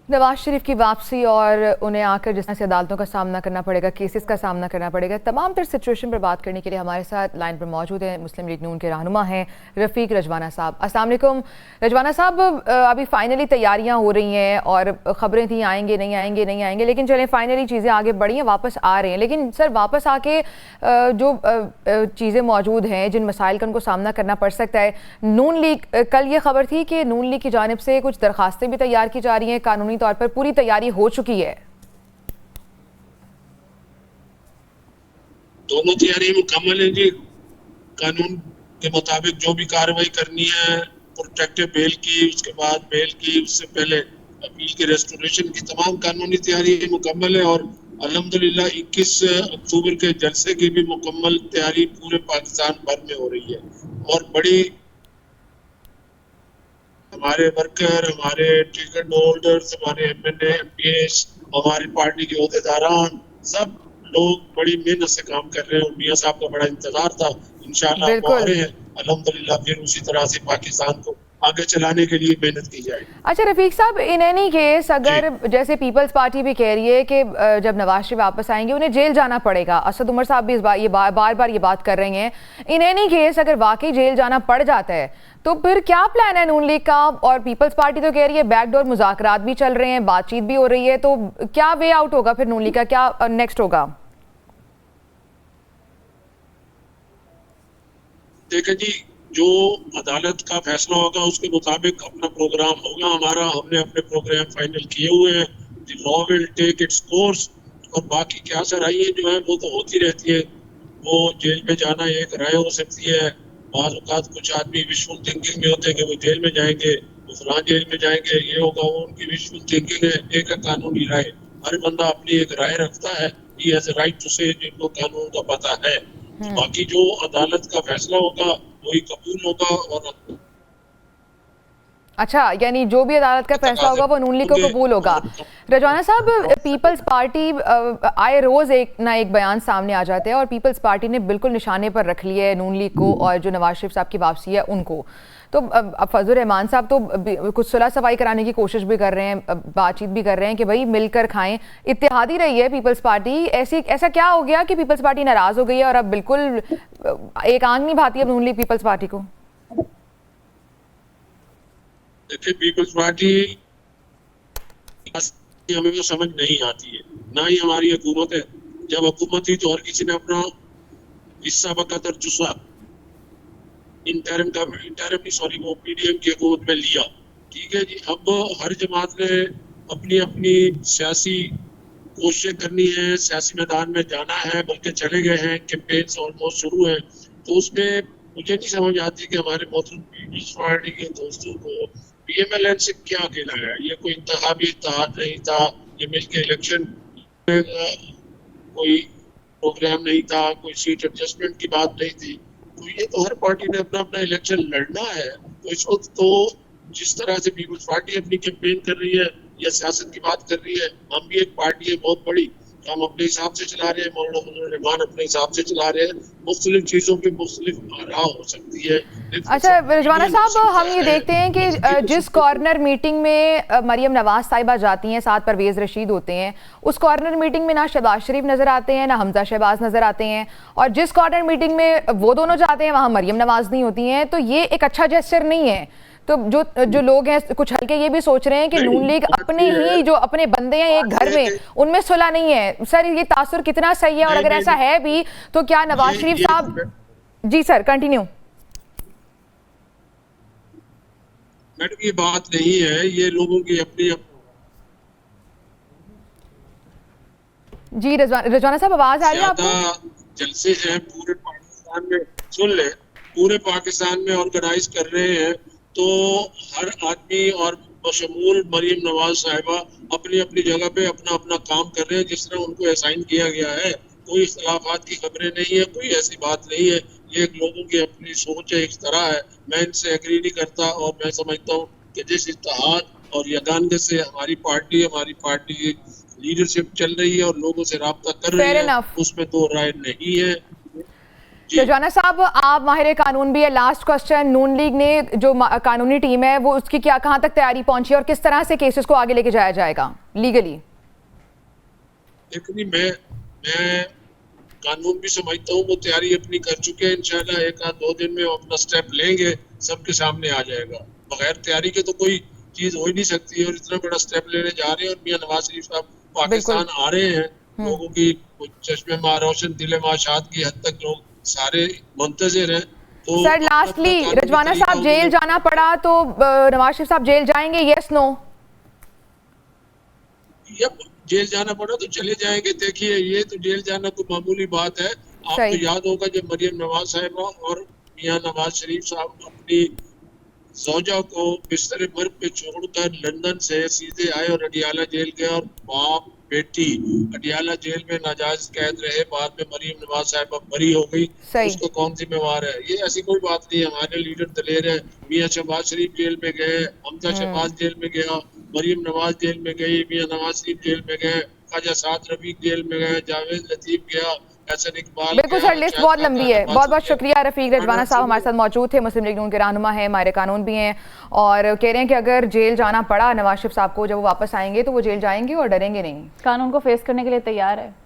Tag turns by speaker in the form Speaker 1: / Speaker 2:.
Speaker 1: नवाज शरीफ की वापसी और उन्हें आकर जिस तरह से अदालतों का सामना करना पड़ेगा, केसेस का सामना करना पड़ेगा, तमाम तर सिचुएशन पर बात करने के लिए हमारे साथ लाइन पर मौजूद हैं मुस्लिम लीग नून के रहनुमा हैं रफ़ीक रजवाना साहब। अस्सलाम वालेकुम रजवाना साहब, अभी फाइनली तैयारियां हो रही हैं और ख़बरें थी आएंगे नहीं आएंगे नहीं आएंगे, लेकिन चलें फाइनली चीज़ें आगे बढ़ी हैं, वापस आ रहे हैं। लेकिन सर वापस आके जो चीज़ें मौजूद हैं, जिन मसाइल का उनको सामना करना पड़ सकता है, नून लीग, कल ये खबर थी कि नून लीग की जानिब से कुछ दरखास्तें भी तैयार की जा रही हैं, कानूनी तौर पर पूरी तैयारी हो चुकी है।
Speaker 2: दोनों तैयारी मुकम्मल है जी। कानून के मुताबिक जो भी कार्रवाई करनी है, प्रोटेक्टिव बेल की, उसके बाद बेल की, उससे पहले अपील की रेस्टोरेशन की, तमाम कानूनी तैयारी मुकम्मल है। और अल्हम्दुलिल्लाह 21 अक्टूबर के जलसे की भी मुकम्मल तैयारी पूरे पाकिस्तान भर में हो रही है। और बड़ी हमारे वर्कर, हमारे टिकट होल्डर्स, हमारे एमएनए, एमपीएस, हमारी पार्टी के अहदेदारान, सब लोग बड़ी मेहनत से काम कर रहे हैं। और मियां साहब का बड़ा इंतजार था, इंशाल्लाह वो आ रहे हैं। अल्हम्दुलिल्लाह फिर उसी तरह से पाकिस्तान को आगे चलाने के लिए मेहनत की जाएगी।
Speaker 1: अच्छा रफीक साहब, इन एनी केस अगर जैसे पीपल्स पार्टी भी कह रही है कि जब नवाज शरीफ वापस आएंगे उन्हें जेल जाना पड़ेगा, असद उमर साहब भी इस बार बार ये बात कर रहे हैं, इन एनी केस अगर वाकई जेल जाना पड़ जाता है तो फिर क्या प्लान है नून लीग का? और पीपल्स पार्टी तो कह रही है बैकडोर मुज़ाकरात भी चल रहे हैं, बातचीत भी हो रही है, तो क्या वे आउट होगा फिर नून लीग का, क्या नेक्स्ट होगा?
Speaker 2: देखिए जी, जो अदालत का फैसला होगा उसके मुताबिक अपना प्रोग्राम होगा हमारा। हमने अपने प्रोग्राम फाइनल किए हुए हैं। The law will take its course. और बाकी क्या सराइयाँ जो है वो तो होती रहती है। वो जेल में जाना एक राय हो सकती है। बाज़ औक़ात कुछ आदमी विशुअल थिंकिंग में होते हैं कि वो जेल में जाएंगे, वो फलां जेल में जाएंगे, ये होगा, वो उनकी विशुअल थिंकिंग है। एक कानूनी राय, हर बंदा अपनी एक राय रखता है। He has a right to say, जिनको कानून का पता है। बाकी जो अदालत का फैसला होगा वही कबूल होगा। और
Speaker 1: अच्छा, यानी जो भी अदालत का फैसला होगा वो नून लीग को कबूल होगा। रजवाना साहब, पीपल्स पार्टी आए रोज़ एक ना एक बयान सामने आ जाते हैं और पीपल्स पार्टी ने बिल्कुल निशाने पर रख लिया है नून लीग को और जो नवाज शरीफ साहब की वापसी है उनको। तो अब फजल रहमान साहब तो कुछ सुलह सफाई कराने की कोशिश भी कर रहे हैं, बातचीत भी कर रहे हैं कि भाई मिलकर खाएं, इत्तेहादी रही है पीपल्स पार्टी। ऐसा क्या हो गया कि पीपल्स पार्टी नाराज़ हो गई है और अब बिल्कुल एक आंख नहीं भाती अब नून लीग पीपल्स पार्टी को?
Speaker 2: देखिए, पीपल्स पार्टी हमें तो समझ नहीं आती है, ना ही हमारी हुकूमत है। जब हुकूमत थी तो हर किसी ने अपना हिस्सा बकदर जुस्सा वो पीडीएम की हुकूमत में लिया। ठीक है जी। अब हर जमात ने अपनी अपनी सियासी कोशिशें करनी है, सियासी मैदान में जाना है, बल्कि चले गए हैं, कैंपेन्स ऑलमोस्ट शुरू है। तो उसमें मुझे नहीं समझ आती कि हमारे मोहतरम पीपल्स पार्टी के दोस्तों को पीएमएलएन से क्या गिला है। ये कोई इंतखाबी इत्तेहाद नहीं था, ये मिलकर इलेक्शन कोई प्रोग्राम नहीं था, कोई सीट एडजस्टमेंट की बात नहीं थी। तो ये तो हर पार्टी ने अपना अपना इलेक्शन लड़ना है। तो इस वक्त तो जिस तरह से पीपल्स पार्टी अपनी कैंपेन कर रही है या सियासत की बात कर रही है, हम भी एक पार्टी है बहुत बड़ी, हम अपने हिसाब से चला रहे हैं, मौलाना फजल रहमान अपने हिसाब से चला रहे हैं। मुख्तलिफ चीज़ों पे मुख्तलिफ आरा हो सकती है।
Speaker 1: अच्छा रजवाना साहब, हम ये देखते हैं कि जिस कॉर्नर मीटिंग में मरियम नवाज साहिबा जाती हैं, साथ परवेज़ रशीद होते हैं, उस कॉर्नर मीटिंग में ना शहबाज शरीफ नज़र आते हैं ना हमजा शहबाज नज़र आते हैं, और जिस कॉर्नर मीटिंग में वो दोनों जाते हैं वहाँ मरियम नवाज नहीं होती हैं। तो ये एक अच्छा जेस्चर नहीं है। तो जो लोग हैं कुछ हल्के ये भी सोच रहे हैं कि नून लीग अपने ही जो अपने बंदे हैं एक घर में, उनमें सुलह नहीं है। सर ये तासुर कितना सही है? और अगर ऐसा है भी तो क्या नवाज शरीफ साहब, जी सर कंटिन्यू।
Speaker 2: मैडम ये बात नहीं है, ये लोगों की अपनी
Speaker 1: जी रजवाना साहब आवाज आ रही है आपको?
Speaker 2: जलसे हैं पूरे पाकिस्तान में, सुन ले, पूरे पाकिस्तान में ऑर्गेनाइज कर रहे हैं। तो हर आदमी और बशमूल मरियम नवाज साहिबा अपनी अपनी जगह पे अपना अपना काम कर रहे हैं जिस तरह उनको असाइन किया गया है। कोई इख्तलाफात की खबरें नहीं है, कोई ऐसी बात नहीं है। ये एक लोगों की अपनी सोच है, इस तरह है। मैं इनसे एग्री नहीं करता और मैं समझता हूँ कि जिस इत्तेहाद और यगानत से हमारी पार्टी लीडरशिप चल रही है और लोगों से राब्ता कर रही है, उसमें तो राय नहीं है। जी।
Speaker 1: रजवाना साहब, आप माहिर कानून भी है, लास्ट क्वेश्चन, नून लीग ने जो कानूनी टीम है वो उसकी क्या कहाँ तक तैयारी पहुंची है और किस तरह से केसेस को आगे लेके जाया जाएगा लीगली?
Speaker 2: देखिए मैं कानून भी समझता हूँ, वो तैयारी अपनी कर चुके हैं। इंशाल्लाह एक आध 2 दिन में वो अपना स्टेप लेंगे, सबके सामने आ जाएगा। बगैर तैयारी के तो कोई चीज हो ही नहीं सकती और इतना बड़ा स्टेप लेने जा रहे हैं। और मियां नवाज शरीफ साहब पाकिस्तान आ रहे हैं, लोगों की चश्मे माँ रोशन दिले माँ शाद की हद तक लोग सारे मुंतजिर हैं। तो
Speaker 1: सर लास्टली, रजवाना साहब जेल जाना पड़ा तो नवाज शरीफ साहब जेल जाएंगे, यस नो?
Speaker 2: जेल जाना पड़ा तो चले जाएंगे। देखिए ये तो जेल जाना कोई मामूली बात है। आपको याद होगा जब मरियम नवाज साहिबा और मियां नवाज शरीफ साहब अपनी ज़ौजा को बिस्तर मर्ग पे छोड़कर लंदन से सीधे आए और अडियाला जेल गए और बाप बेटी अडियाला जेल में नाजायज कैद रहे। बाद में मरियम नवाज साहिबा बरी हो गई, उसको कौन जिम्मेवार है? ये ऐसी कोई बात नहीं है। हमारे लीडर दलेर है। मियां शहबाज शरीफ जेल में गए, हमजा शहबाज जेल में गया, मरियम नवाज जेल में गई, मियां नवाज शरीफ जेल में गए, ख्वाजा साद रफीक जेल में गए, जावेद लतीफ गया, हसन इकबाल।
Speaker 1: बिल्कुल सर, लिस्ट बहुत लंबी है। बहुत बहुत शुक्रिया रफीक रजवाना साहब हमारे साथ मौजूद थे, मुस्लिम लीग नून के रहनुमा हैं, माहिर कानून भी हैं और कह रहे हैं कि अगर जेल जाना पड़ा नवाज शरीफ साहब को, जब वो वापस आएंगे तो वो जेल जाएंगे और डरेंगे नहीं,
Speaker 3: कानून को फेस करने के लिए तैयार है।